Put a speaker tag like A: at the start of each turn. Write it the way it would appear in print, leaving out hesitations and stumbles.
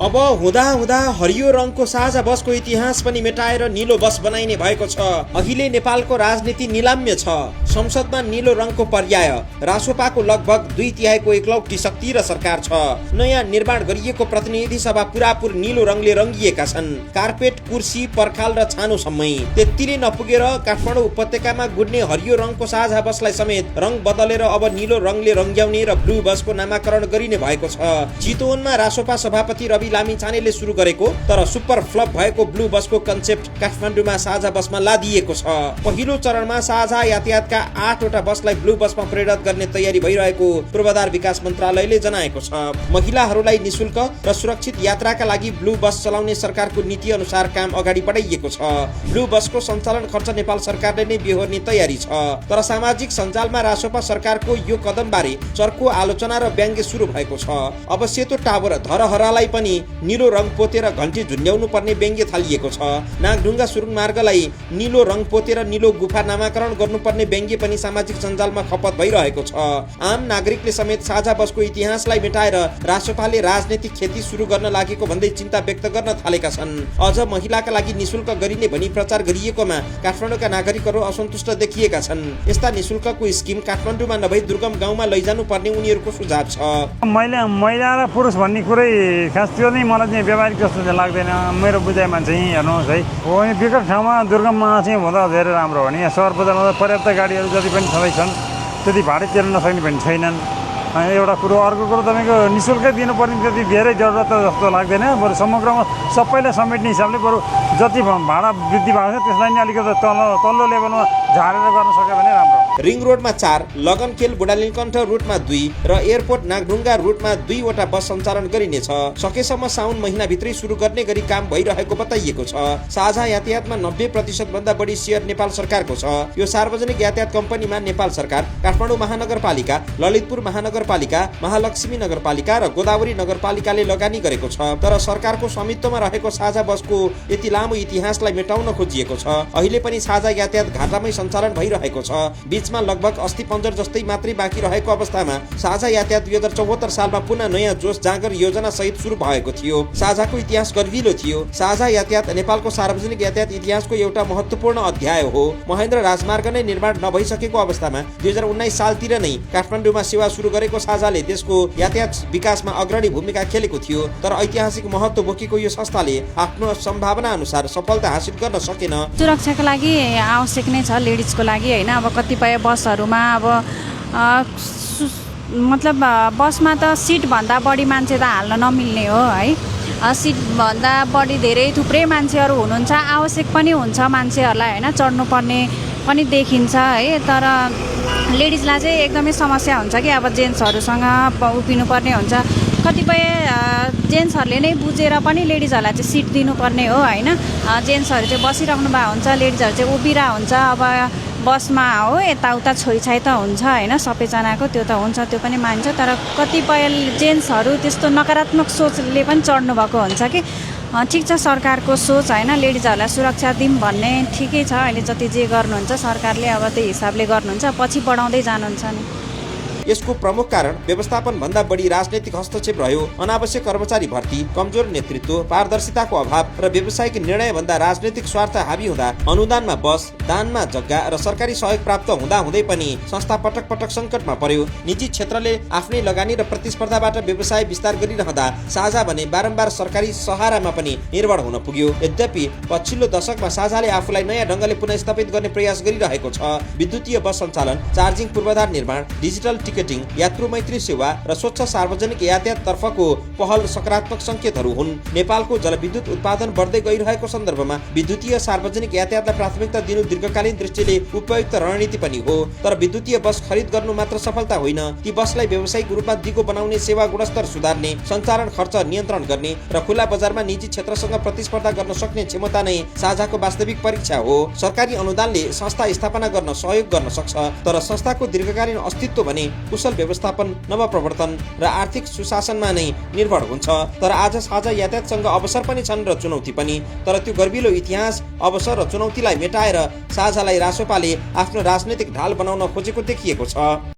A: अब हुँदा हुँदा हरियो रङको साझा बसको इतिहास पनि मेटाएर नीलो बस बनाइने भएको छ। अहिले नेपालको राजनीति निलाम्य छ। संसदमा नीलो रङको पर्याय रासोपाको लगभग 2/3 एकलौटी शक्ति र सरकार छ। नयाँ निर्माण गरिएको प्रतिनिधि सभा पुरापुर नीलो रङले रङ्गिएका छन्। कार्पेट, कुर्सी, पर्खाल र छानोसम्मै। त्यतिले नपुगेर काठमाडौँ उपत्यकामा गुड्ने हरियो रङको साझा बसलाई समेत रङ बदलेर अब नीलो रङले रङ्ग्याउने र ब्लू बसको नामाकरण गरिने भएको छ। चितवनमा रासोपा सभापति रवि लामिछानेले सुरु गरेको तर सुपर फ्लप भएको ब्लू बसको कन्सेप्ट काठमाडौँमा साझा बसमा लादिएको छ। पहिलो चरणमा साझा यातायातका 8वटा बसलाई ब्लू बसमा परिणत गर्ने तयारी भइरहेको पूर्वाधार विकास मन्त्रालयले जनाएको छ। महिलाहरूलाई निशुल्क र सुरक्षित यात्राका लागि ब्लू बस चलाउने सरकारको नीति अनुसार काम अगाडि बढाइएको छ। ब्लू बसको सञ्चालन खर्च नेपाल सरकारले नै बेहोर्ने तयारी छ। तर सामाजिक सञ्जालमा रासोपा सरकारको यो कदमबारे चर्को आलोचना र व्यङ्ग्य सुरु भएको छ। अब सेतो टावर धरहरालाई पनि नीलो रङ पोतेर घन्टी झुन्ड्याउनु पर्ने व्यङ्ग्य थालिएको छ। नागढुङ्गा सुरुङ मार्गलाई नीलो रङ पोतेर नीलो गुफा नामाकरण गर्नुपर्ने व्यङ्ग्य पनि सामाजिक सञ्जालमा खपत भइरहेको छ। आम नागरिकले समेत साझा बसको इतिहासलाई मेटाएर रासोपाले राजनीतिक खेती सुरु गर्न लागेको भन्दै चिन्ता व्यक्त गर्न थालेका छन्। अझ महिलाका लागि निशुल्क गरिने भनी प्रचार गरिएकोमा काठमाडौँका नागरिकहरू असन्तुष्ट देखिएका छन्। यस्ता निशुल्कको स्किम काठमाडौँमा नभई दुर्गम गाउँमा लैजानु पर्ने उनीहरूको सुझाव छ।
B: महिला र पुरुष भन्ने कुरै खास त्यो नै मलाई चाहिँ व्यावहारिक जस्तो चाहिँ लाग्दैन मेरो बुझाइमा चाहिँ। हेर्नुहोस् है, हो विकट ठाउँमा दुर्गममा चाहिँ हुँदा धेरै राम्रो हो नि। यहाँ सहर बजारमा त पर्याप्त गाडीहरू जति पनि छँदैछन् त्यति भाडा तिर्न नसक्ने पनि छैनन्। एउटा कुरो। अर्को कुरो तपाईँको निशुल्कै दिनुपर्ने त्यति धेरै जरुरत जस्तो लाग्दैन। बरु समग्रमा सबैलाई समेट्ने हिसाबले बरु जति भाडा वृद्धि भएको छ त्यसलाई नै अलिकति तल्लो लेभलमा झारेर गर्न सक्यो भने राम्रो।
A: रिङ रोडमा 4, लगनखेल बुढालिङकण्ठ रुटमा 2 र एयरपोर्ट नागढुङ्गा रुटमा 2वटा बस सञ्चालन गरिनेछ। सकेसम्म साउन महिनाभित्रै सुरु गर्ने गरी काम भइरहेको बताइएको छ। साझा यातायातमा 90% भन्दा बढी सेयर नेपाल सरकारको छ। यो सार्वजनिक यातायात कम्पनीमा नेपाल सरकार, काठमाडौँ महानगरपालिका, ललितपुर महानगरपालिका, महालक्ष्मी नगरपालिका र गोदावरी नगरपालिकाले लगानी गरेको छ। तर सरकारको स्वामित्वमा रहेको साझा बसको यति लामो इतिहासलाई मेटाउन खोजिएको छ। अहिले पनि साझा यातायात घाटामै सञ्चालन भइरहेको छ। बीचमा लगभग अस्ति पन्जर जस्तै मात्रै बाँकी रहेको अवस्थामा साझा यातायात 2074 सालमा पुनः नयाँ जोश जाँगर योजना सहित सुरु भएको थियो। साझाको इतिहास गर्विलो थियो। साझा यातायात नेपालको सार्वजनिक यातायात इतिहासको एउटा महत्त्वपूर्ण अध्याय हो। महेन्द्र राजमार्ग नै निर्माण नभइसकेको अवस्थामा 2019 सालतिर नै काठमाडौँमा सेवा सुरु गरेको साझाले देशको यातायात विकासमा अग्रणी भूमिका खेलेको थियो। तर ऐतिहासिक महत्त्व बोकेको यो संस्थाले आफ्नो सम्भावना अनुसार सफलता हासिल गर्न सकेन।
C: सुरक्षाको लागि आवश्यक नै छ लेडिजको लागि होइन। अब कतिपय बसहरूमा अब मतलब बसमा त सिटभन्दा बढी मान्छे त हाल्न नमिल्ने हो है। सिटभन्दा बढी धेरै थुप्रै मान्छेहरू हुनुहुन्छ, आवश्यक पनि हुन्छ मान्छेहरूलाई होइन, चढ्नुपर्ने पनि देखिन्छ है। तर लेडिजलाई चाहिँ एकदमै समस्या हुन्छ कि अब जेन्ट्सहरूसँग उभिनुपर्ने हुन्छ। कतिपय जेन्ट्सहरूले नै बुझेर पनि लेडिजहरूलाई चाहिँ सिट दिनुपर्ने हो होइन। जेन्ट्सहरू चाहिँ बसिराख्नु भएको हुन्छ, लेडिजहरू चाहिँ उभिरहेको हुन्छ। अब बसमा हो यताउता छोइछाइ त हुन्छ होइन, सबैजनाको त्यो त हुन्छ, त्यो पनि मान्छ। तर कतिपय जेन्ट्सहरू त्यस्तो नकारात्मक सोचले पनि चढ्नु भएको हुन्छ कि ठिक छ सरकारको सोच होइन, लेडिजहरूलाई सुरक्षा दिउँ भन्ने ठिकै छ। अहिले जति जे गर्नुहुन्छ सरकारले अब त्यही हिसाबले गर्नुहुन्छ, पछि बढाउँदै जानुहुन्छ नि।
A: यसको प्रमुख कारण व्यवस्थापन भन्दा बढी राजनैतिक हस्तक्षेप रह्यो। अनावश्यक कर्मचारी भर्ती, कमजोर नेतृत्व, पारदर्शिताको अभाव र व्यावसायिक निर्णय भन्दा राजनैतिक स्वार्थ हावी हुँदा अनुदानमा बस, दानमा जग्गा र सरकारी सहयोग प्राप्त हुँदा हुँदै पनि संस्था पटक पटक सङ्कटमा पर्यो। निजी क्षेत्रले आफ्नै लगानी र प्रतिस्पर्धाबाट व्यवसाय विस्तार गरिरहँदा साझा भने बारम्बार सरकारी सहारामा पनि निर्भर हुन पुग्यो। यद्यपि पछिल्लो दशकमा साझाले आफूलाई नयाँ ढङ्गले पुनर्स्थापित गर्ने प्रयास गरिरहेको छ। विद्युतीय बस सञ्चालन, चार्जिङ पूर्वाधार निर्माण, डिजिटल टिकटिङ, यात्रु मैत्री सेवा र स्वच्छ सार्वजनिक यातायात तर्फको पहल सकारात्मक संकेतहरू हुन्। नेपालको जलविद्युत उत्पादन बढ्दै गइरहेको सन्दर्भमा विद्युतीय सार्वजनिक यातायातलाई प्राथमिकता दिनु दीर्घकालीन दृष्टिले उपयुक्त रणनीति पनि हो। तर विद्युतीय बस खरिद गर्नु मात्र सफलता होइन, ती बसलाई व्यावसायिक रूपमा दिगो बनाउने, सेवा गुणस्तर सुधार्ने, सञ्चालन खर्च नियन्त्रण गर्ने र खुला बजारमा निजी क्षेत्रसँग प्रतिस्पर्धा गर्न सक्ने क्षमता नै साझाको वास्तविक परीक्षा हो। सरकारी अनुदानले संस्था स्थापना गर्न सहयोग गर्न सक्छ, तर संस्थाको दीर्घकालीन अस्तित्व भने कुशल व्यवस्थापन, नवप्रवर्तन र आर्थिक सुशासनमा नै निर्भर हुन्छ। तर आज साझा यातायातसँग अवसर पनि छन् र चुनौती पनि। तर त्यो गर्विलो इतिहास, अवसर र चुनौतीलाई मेटाएर साझालाई रासोपाले आफ्नो राजनैतिक ढाल बनाउन खोजेको देखिएको छ।